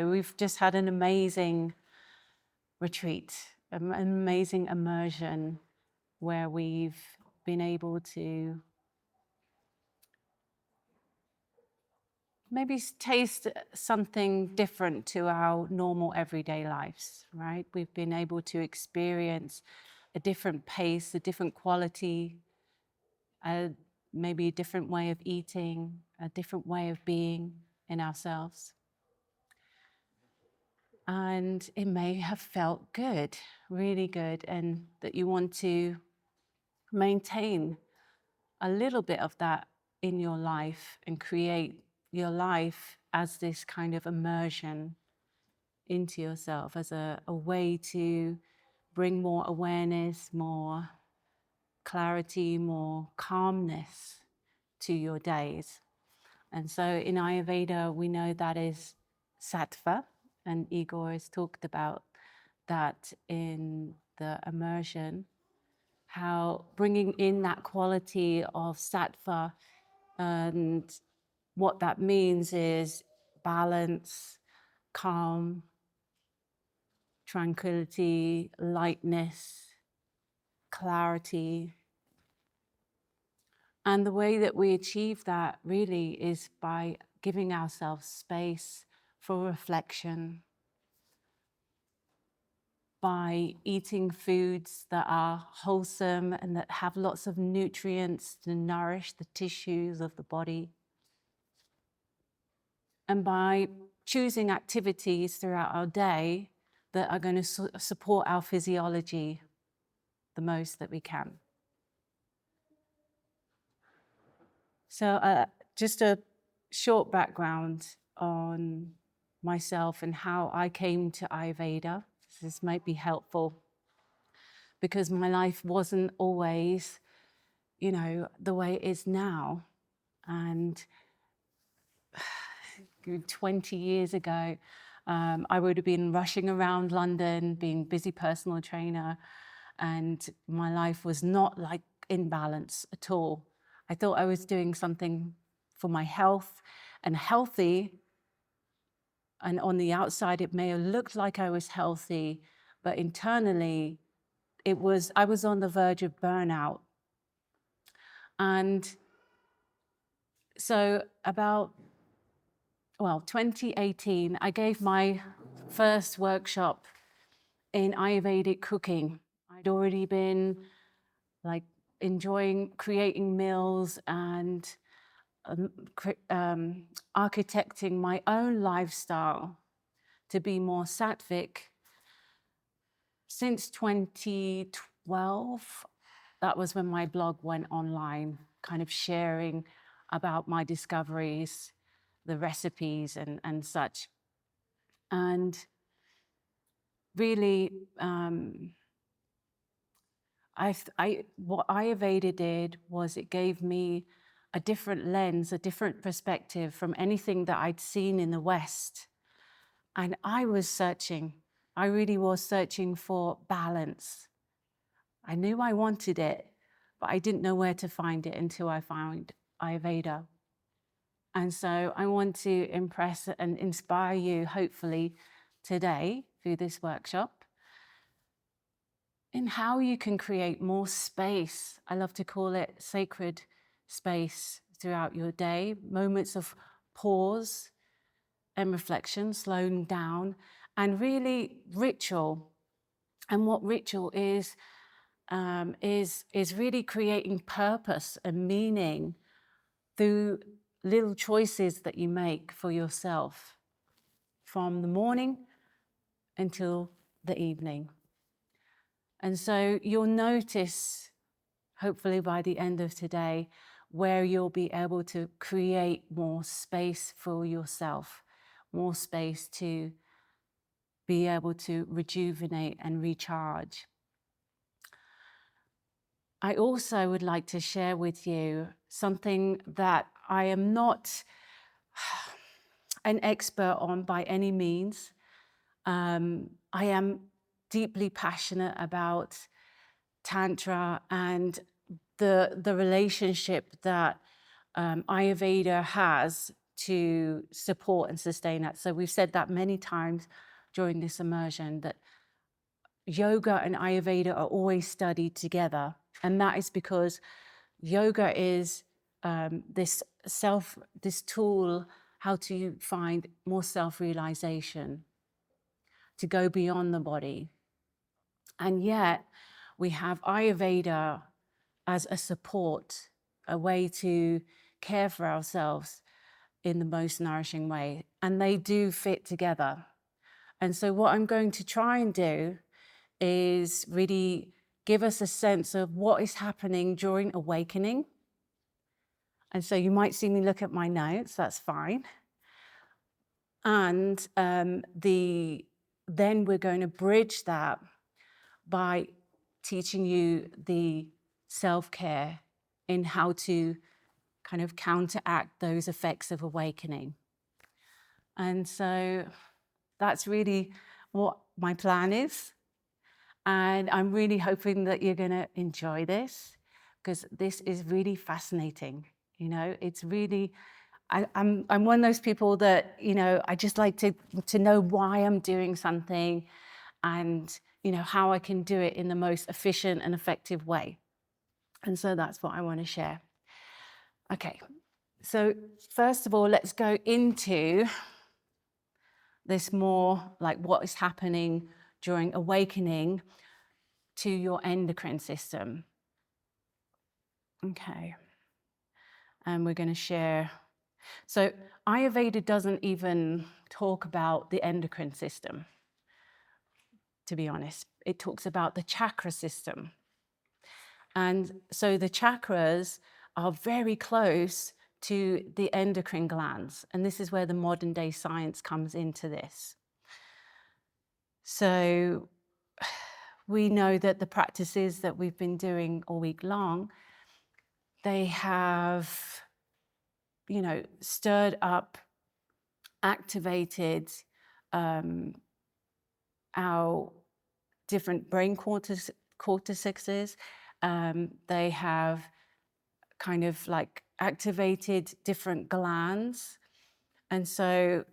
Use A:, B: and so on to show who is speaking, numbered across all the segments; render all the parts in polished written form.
A: We've just had an amazing retreat, an amazing immersion where we've been able to maybe taste something different to our normal everyday lives, right? We've been able to experience a different pace, a different quality, maybe a different way of eating, a different way of being in ourselves. And it may have felt good, really good, and that you want to maintain a little bit of that in your life and create your life as this kind of immersion into yourself, as a way to bring more awareness, more clarity, more calmness to your days. And so in Ayurveda, we know that is Sattva, and Igor has talked about that in the immersion, how bringing in that quality of Sattva, and what that means is balance, calm, tranquility, lightness, clarity. And the way that we achieve that really is by giving ourselves space for reflection, by eating foods that are wholesome and that have lots of nutrients to nourish the tissues of the body, and by choosing activities throughout our day that are going to support our physiology the most that we can. So just a short background on myself and how I came to Ayurveda. This might be helpful because my life wasn't always, the way it is now. And 20 years ago, I would have been rushing around London, being a busy personal trainer, and my life was not like Imbalance at all. I thought I was doing something for my health and healthy, and on the outside it may have looked like I was healthy, but internally I was on the verge of burnout. And so about 2018, I gave my first workshop in Ayurvedic cooking. I'd already been enjoying creating meals and architecting my own lifestyle to be more sattvic since 2012. That was when my blog went online, kind of sharing about my discoveries, the recipes and such. And really, what Ayurveda did was it gave me a different lens, a different perspective from anything that I'd seen in the West. And I really was searching for balance. I knew I wanted it, but I didn't know where to find it until I found Ayurveda. And so I want to impress and inspire you, hopefully, today through this workshop, in how you can create more space. I love to call it sacred space throughout your day, moments of pause and reflection, slowing down, and really ritual. And what ritual is really creating purpose and meaning through little choices that you make for yourself from the morning until the evening. And so you'll notice, hopefully by the end of today, where you'll be able to create more space for yourself, more space to be able to rejuvenate and recharge. I also would like to share with you something that I am not an expert on by any means. I am deeply passionate about Tantra and the relationship that Ayurveda has to support and sustain that. So we've said that many times during this immersion, that yoga and Ayurveda are always studied together. And that is because yoga is this tool, how to find more self-realization, to go beyond the body. And yet we have Ayurveda as a support, a way to care for ourselves in the most nourishing way. And they do fit together. And so what I'm going to try and do is really give us a sense of what is happening during awakening. And so you might see me look at my notes, that's fine. And then we're going to bridge that by teaching you the self-care in how to kind of counteract those effects of awakening. And so that's really what my plan is. And I'm really hoping that you're going to enjoy this, because this is really fascinating. You know, it's really, I'm one of those people that, you know, I just like to know why I'm doing something, and, you know, how I can do it in the most efficient and effective way. And so that's what I want to share. Okay, so first of all, let's go into this more like what is happening during awakening to your endocrine system. Okay, and we're going to share. So Ayurveda doesn't even talk about the endocrine system, to be honest. It talks about the chakra system. And so the chakras are very close to the endocrine glands. And this is where the modern day science comes into this. So we know that the practices that we've been doing all week long, they have, you know, stirred up, activated our different brain cortexes. They have kind of like activated different glands. And so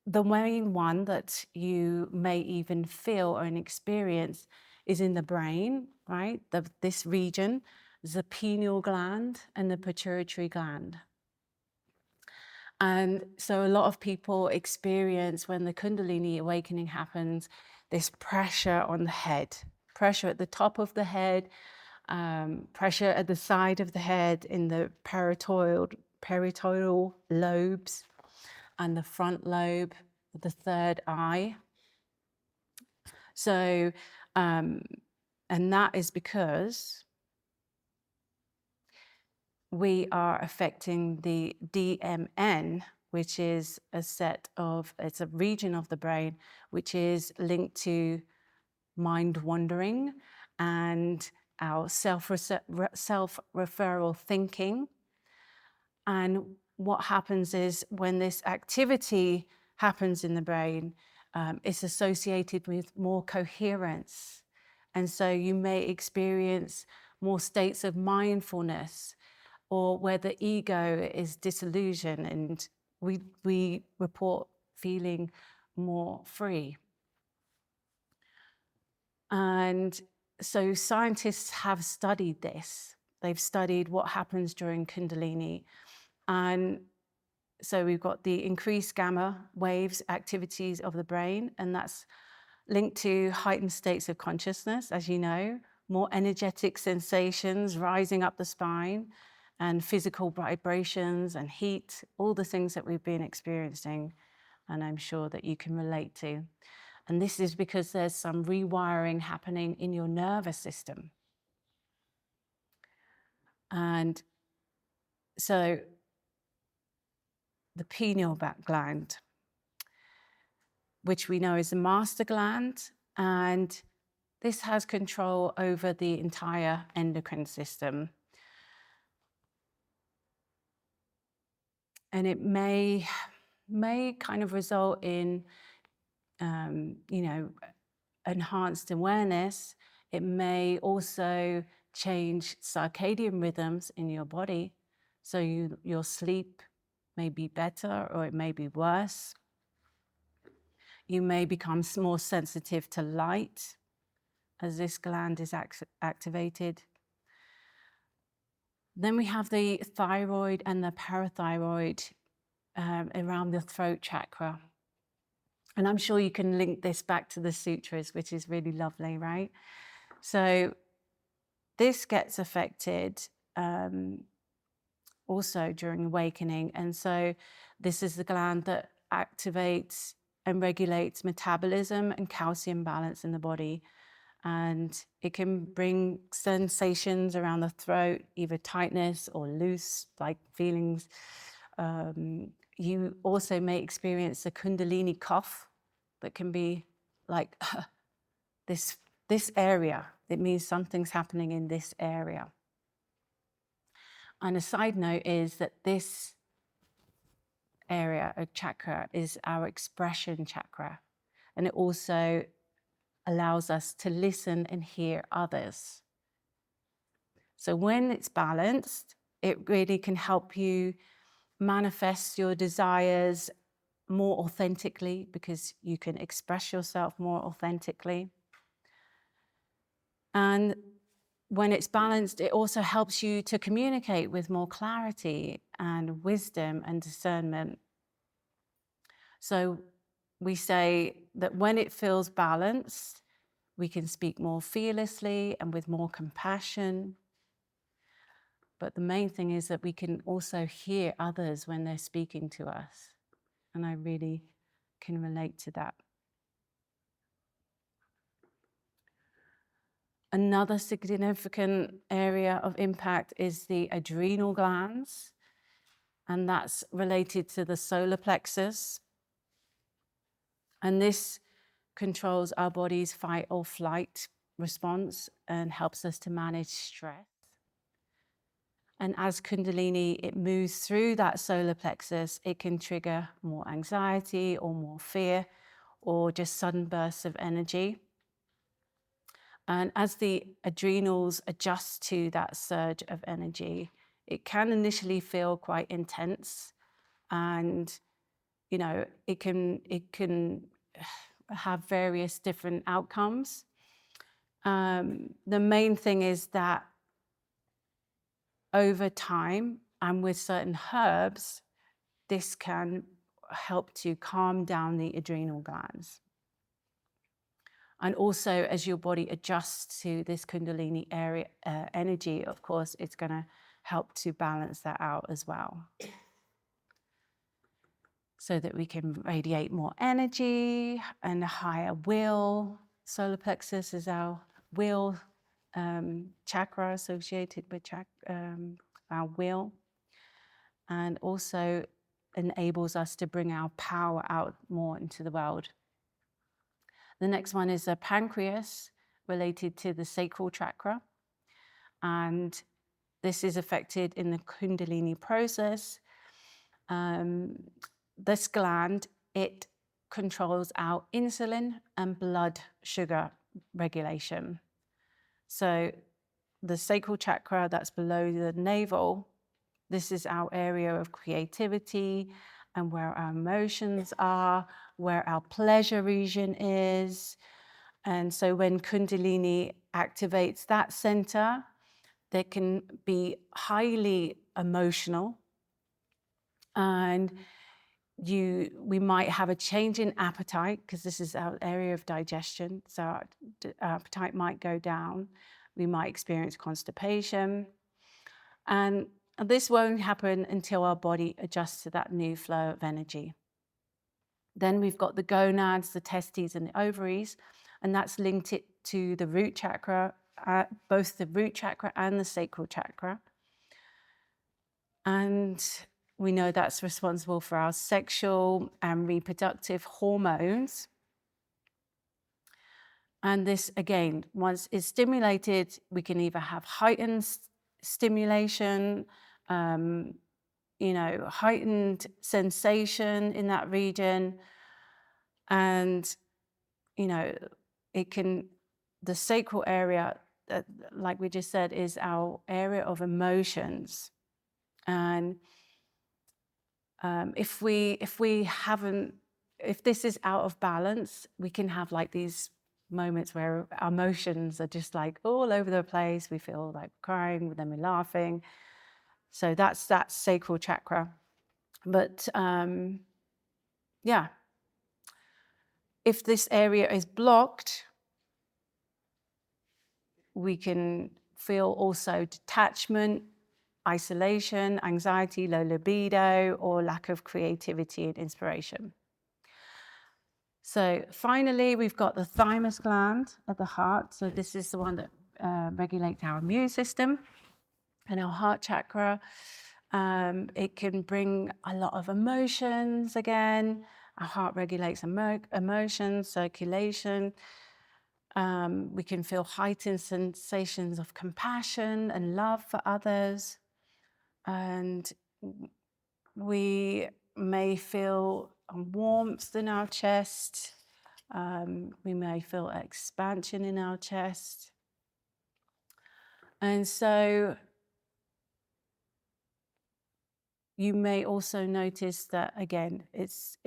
A: the main one that you may even feel or experience is in the brain, right? This region, the pineal gland and the pituitary gland. And so a lot of people experience, when the Kundalini awakening happens, this pressure on the head, pressure at the top of the head, pressure at the side of the head in the parietal lobes and the front lobe, the third eye. So, and that is because we are affecting the DMN, which is it's a region of the brain which is linked to mind wandering and our self-referral thinking. And what happens is, when this activity happens in the brain, it's associated with more coherence. And so you may experience more states of mindfulness, or where the ego is disillusioned, and we report feeling more free. And so scientists have studied this. They've studied what happens during Kundalini. And so we've got the increased gamma waves activities of the brain, and that's linked to heightened states of consciousness, as you know, more energetic sensations rising up the spine, and physical vibrations and heat, all the things that we've been experiencing, and I'm sure that you can relate to. And this is because there's some rewiring happening in your nervous system. And so the pineal gland, which we know is the master gland, and this has control over the entire endocrine system. And it may kind of result in, you know, enhanced awareness. It may also change circadian rhythms in your body. So your sleep may be better or it may be worse. You may become more sensitive to light as this gland is activated. Then we have the thyroid and the parathyroid around the throat chakra. And I'm sure you can link this back to the sutras, which is really lovely, right? So this gets affected also during awakening. And so this is the gland that activates and regulates metabolism and calcium balance in the body. And it can bring sensations around the throat, either tightness or loose, like feelings. You also may experience a kundalini cough that can be like this area. It means something's happening in this area. And a side note is that this area, a chakra, is our expression chakra. And it also allows us to listen and hear others. So when it's balanced, it really can help you manifest your desires more authentically, because you can express yourself more authentically. And when it's balanced, it also helps you to communicate with more clarity and wisdom and discernment. So we say that when it feels balanced, we can speak more fearlessly and with more compassion. But the main thing is that we can also hear others when they're speaking to us. And I really can relate to that. Another significant area of impact is the adrenal glands, and that's related to the solar plexus. And this controls our body's fight or flight response and helps us to manage stress. And as Kundalini, it moves through that solar plexus, it can trigger more anxiety or more fear or just sudden bursts of energy. And as the adrenals adjust to that surge of energy, it can initially feel quite intense, and it can have various different outcomes. The main thing is that over time and with certain herbs, this can help to calm down the adrenal glands. And also, as your body adjusts to this Kundalini area energy, of course, it's going to help to balance that out as well, so that we can radiate more energy and a higher will. Solar plexus is our will chakra, associated with our will, and also enables us to bring our power out more into the world. The next one is a pancreas, related to the sacral chakra. And this is affected in the Kundalini process. This gland, it controls our insulin and blood sugar regulation. So the sacral chakra, that's below the navel, this is our area of creativity and where our emotions are, where our pleasure region is. And so when Kundalini activates that center, they can be highly emotional, and we might have a change in appetite, because this is our area of digestion. So our appetite might go down. We might experience constipation. And this won't happen until our body adjusts to that new flow of energy. Then we've got the gonads, the testes, and the ovaries, and that's linked it to the root chakra, both the root chakra and the sacral chakra. And we know that's responsible for our sexual and reproductive hormones. And this, again, once it's stimulated, we can either have heightened stimulation, heightened sensation in that region. And, the sacral area, like we just said, is our area of emotions. And If this is out of balance, we can have like these moments where our emotions are just like all over the place. We feel like crying, then we're laughing. So that's that sacral chakra. But yeah, if this area is blocked, we can feel also detachment, isolation, anxiety, low libido, or lack of creativity and inspiration. So finally, we've got the thymus gland at the heart. So this is the one that regulates our immune system and our heart chakra. It can bring a lot of emotions again. Our heart regulates emotions, circulation. We can feel heightened sensations of compassion and love for others. And we may feel warmth in our chest. We may feel expansion in our chest. And so you may also notice that, again, it's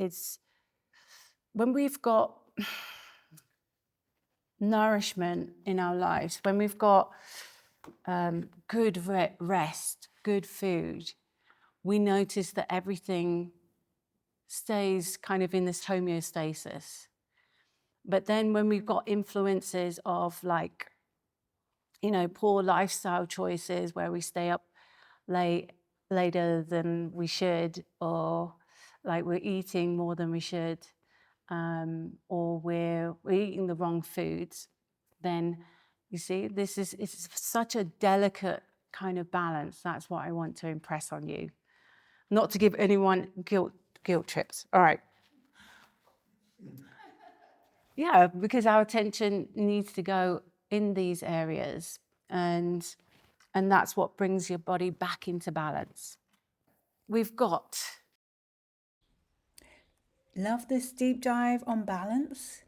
A: when we've got nourishment in our lives, when we've got good rest, good food, we notice that everything stays kind of in this homeostasis. But then when we've got influences of like, poor lifestyle choices where we stay up later than we should, or like we're eating more than we should, or we're eating the wrong foods, then you see, it's such a delicate kind of balance. That's what I want to impress on you. Not to give anyone guilt trips. All right. Yeah, because our attention needs to go in these areas, and that's what brings your body back into balance. We've got...
B: Love this deep dive on balance?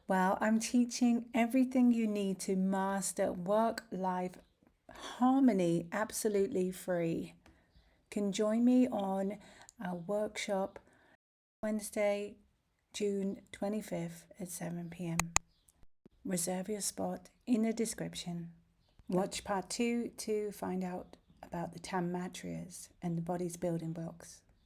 B: Well, I'm teaching everything you need to master work-life harmony absolutely free. Can join me on our workshop Wednesday, June 25th at 7 p.m. Reserve your spot in the description. Watch part 2 to find out about the Tam Matras and the body's building blocks.